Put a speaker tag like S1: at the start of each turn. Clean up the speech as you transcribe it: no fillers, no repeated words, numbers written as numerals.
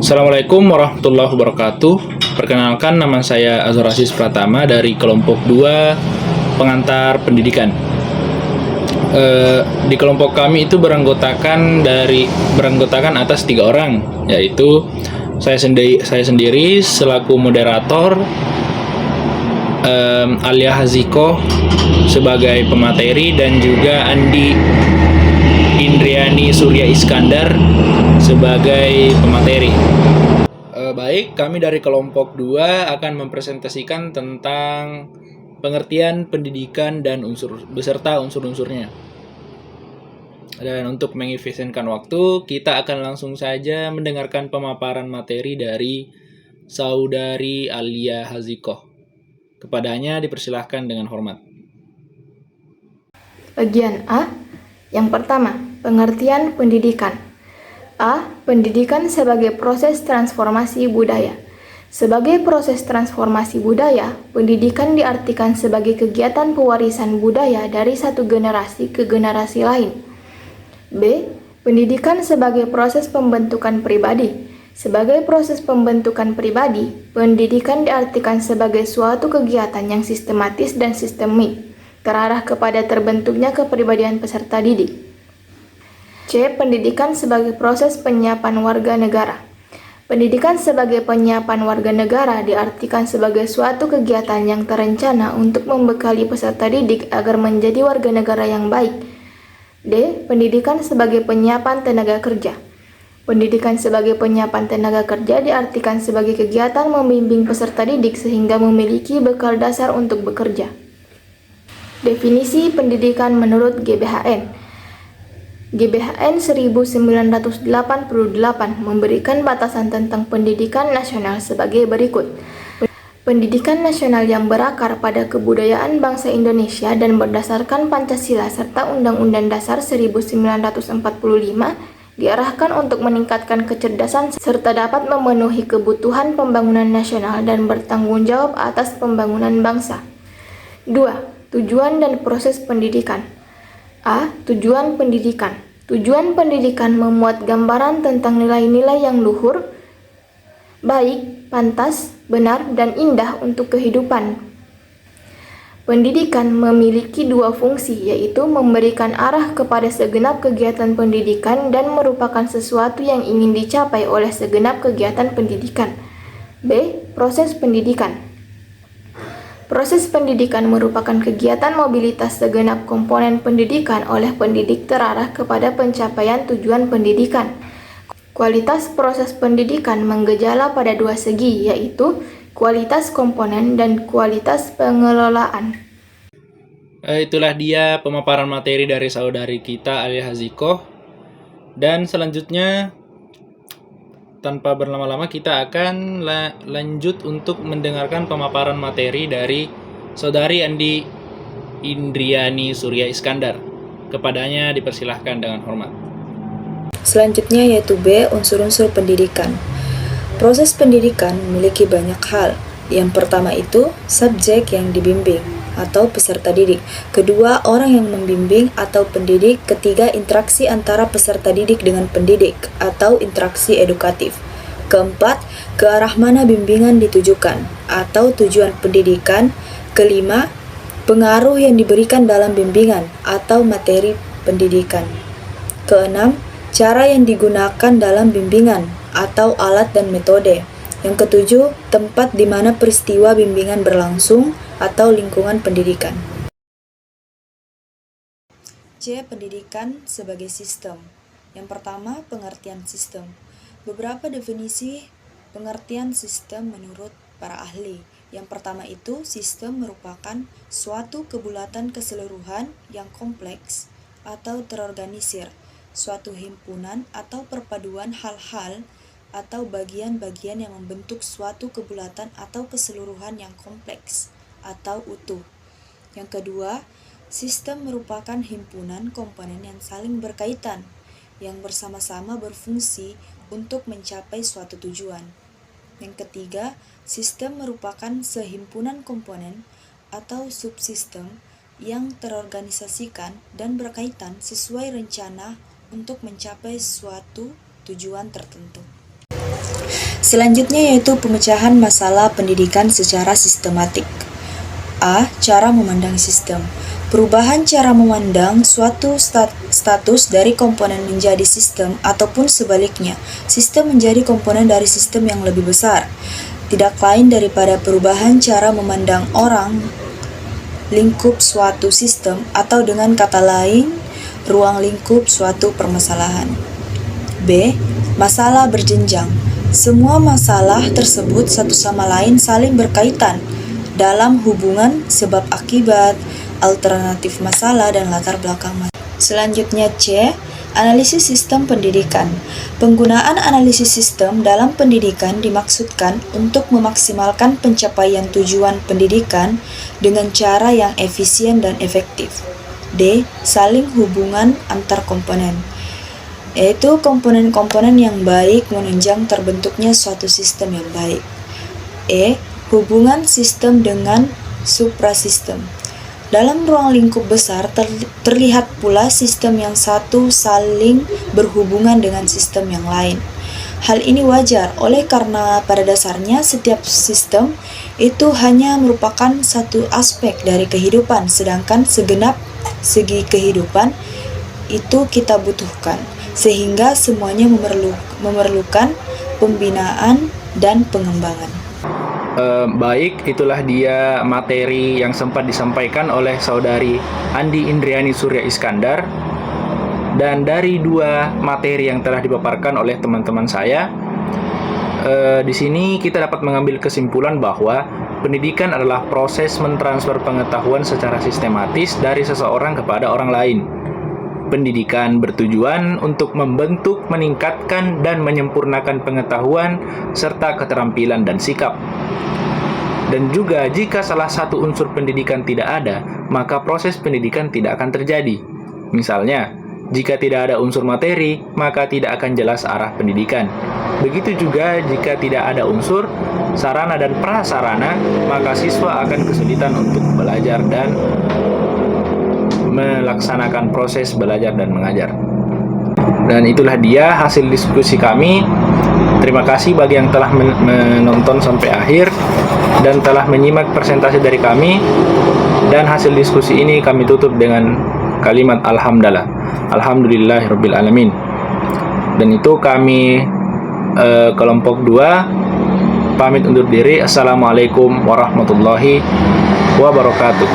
S1: Assalamualaikum warahmatullahi wabarakatuh. Perkenalkan, nama saya Azhar Aziz Pratama dari kelompok 2 pengantar pendidikan. Di kelompok kami itu beranggotakan atas 3 orang, yaitu saya sendiri selaku moderator, Alia Haziko sebagai pemateri, dan juga Andi Indriani Surya Iskandar sebagai pemateri. Baik, kami dari kelompok 2 akan mempresentasikan tentang pengertian pendidikan dan beserta unsur-unsurnya. Dan untuk mengefisienkan waktu, kita akan langsung saja mendengarkan pemaparan materi dari Saudari Alia Haziko. Kepadanya dipersilahkan dengan hormat.
S2: Bagian A. Yang pertama, pengertian pendidikan. A. Pendidikan sebagai proses transformasi budaya. Sebagai proses transformasi budaya, pendidikan diartikan sebagai kegiatan pewarisan budaya dari satu generasi ke generasi lain. B. Pendidikan sebagai proses pembentukan pribadi. Sebagai proses pembentukan pribadi, pendidikan diartikan sebagai suatu kegiatan yang sistematis dan sistemik, terarah kepada terbentuknya kepribadian peserta didik. C. Pendidikan sebagai proses penyiapan warga negara. Pendidikan sebagai penyiapan warga negara diartikan sebagai suatu kegiatan yang terencana untuk membekali peserta didik agar menjadi warga negara yang baik. D. Pendidikan sebagai penyiapan tenaga kerja. Pendidikan sebagai penyiapan tenaga kerja diartikan sebagai kegiatan membimbing peserta didik sehingga memiliki bekal dasar untuk bekerja. Definisi pendidikan menurut GBHN. GBHN 1988 memberikan batasan tentang pendidikan nasional sebagai berikut. Pendidikan nasional yang berakar pada kebudayaan bangsa Indonesia dan berdasarkan Pancasila serta Undang-Undang Dasar 1945 diarahkan untuk meningkatkan kecerdasan serta dapat memenuhi kebutuhan pembangunan nasional dan bertanggung jawab atas pembangunan bangsa. 2. Tujuan dan proses pendidikan. A. Tujuan pendidikan. Tujuan pendidikan memuat gambaran tentang nilai-nilai yang luhur, baik, pantas, benar, dan indah untuk kehidupan. Pendidikan memiliki 2 fungsi, yaitu memberikan arah kepada segenap kegiatan pendidikan dan merupakan sesuatu yang ingin dicapai oleh segenap kegiatan pendidikan. B. Proses pendidikan. Proses pendidikan merupakan kegiatan mobilitas segenap komponen pendidikan oleh pendidik terarah kepada pencapaian tujuan pendidikan. Kualitas proses pendidikan menggejala pada 2 segi, yaitu kualitas komponen dan kualitas pengelolaan.
S1: Itulah dia pemaparan materi dari saudari kita Alia Haziko. Dan selanjutnya, tanpa berlama-lama, kita akan lanjut untuk mendengarkan pemaparan materi dari Saudari Andi Indriani Surya Iskandar. Kepadanya dipersilahkan dengan hormat.
S3: Selanjutnya yaitu B. Unsur-unsur pendidikan. Proses pendidikan memiliki banyak hal. Yang pertama itu subjek yang dibimbing atau peserta didik. Kedua, orang yang membimbing atau pendidik. Ketiga, interaksi antara peserta didik dengan pendidik atau interaksi edukatif. Keempat, ke arah mana bimbingan ditujukan atau tujuan pendidikan. Kelima, pengaruh yang diberikan dalam bimbingan atau materi pendidikan. Keenam, cara yang digunakan dalam bimbingan atau alat dan metode. Yang ketujuh, tempat di mana peristiwa bimbingan berlangsung atau lingkungan pendidikan. C. Pendidikan sebagai sistem. Yang pertama, pengertian sistem. Beberapa definisi pengertian sistem menurut para ahli. Yang pertama itu, sistem merupakan suatu kebulatan keseluruhan yang kompleks atau terorganisir, suatu himpunan atau perpaduan hal-hal atau bagian-bagian yang membentuk suatu kebulatan atau keseluruhan yang kompleks atau utuh. Yang kedua, sistem merupakan himpunan komponen yang saling berkaitan, yang bersama-sama berfungsi untuk mencapai suatu tujuan. Yang ketiga, sistem merupakan sehimpunan komponen atau subsistem yang terorganisasikan dan berkaitan sesuai rencana untuk mencapai suatu tujuan tertentu. Selanjutnya yaitu pemecahan masalah pendidikan secara sistematik. A. Cara memandang sistem. Perubahan cara memandang suatu status dari komponen menjadi sistem ataupun sebaliknya, sistem menjadi komponen dari sistem yang lebih besar. Tidak lain daripada perubahan cara memandang orang lingkup suatu sistem atau dengan kata lain, ruang lingkup suatu permasalahan. B. Masalah berjenjang. Semua masalah tersebut satu sama lain saling berkaitan dalam hubungan sebab akibat, alternatif masalah, dan latar belakang masalah. Selanjutnya C. Analisis sistem pendidikan. Penggunaan analisis sistem dalam pendidikan dimaksudkan untuk memaksimalkan pencapaian tujuan pendidikan dengan cara yang efisien dan efektif. D. Saling hubungan antar komponen, yaitu komponen-komponen yang baik menunjang terbentuknya suatu sistem yang baik. E. Hubungan sistem dengan suprasistem. Dalam ruang lingkup besar terlihat pula sistem yang satu saling berhubungan dengan sistem yang lain. Hal ini wajar karena pada dasarnya setiap sistem itu hanya merupakan satu aspek dari kehidupan, sedangkan segenap segi kehidupan itu kita butuhkan, sehingga semuanya memerlukan pembinaan dan pengembangan.
S1: Baik, itulah dia materi yang sempat disampaikan oleh saudari Andi Indriani Surya Iskandar. Dan dari dua materi yang telah dipaparkan oleh teman-teman saya, di sini kita dapat mengambil kesimpulan bahwa pendidikan adalah proses mentransfer pengetahuan secara sistematis dari seseorang kepada orang lain. Pendidikan bertujuan untuk membentuk, meningkatkan, dan menyempurnakan pengetahuan serta keterampilan dan sikap. Dan juga jika salah satu unsur pendidikan tidak ada, maka proses pendidikan tidak akan terjadi. Misalnya, jika tidak ada unsur materi, maka tidak akan jelas arah pendidikan. Begitu juga jika tidak ada unsur sarana dan prasarana, maka siswa akan kesulitan untuk belajar dan melaksanakan proses belajar dan mengajar. Dan itulah dia hasil diskusi kami. Terima kasih bagi yang telah menonton sampai akhir dan telah menyimak presentasi dari kami. Dan hasil diskusi ini kami tutup dengan kalimat alhamdulillah. Alhamdulillahirabbil alamin. Dan itu kami kelompok 2 pamit undur diri. Assalamualaikum warahmatullahi wabarakatuh.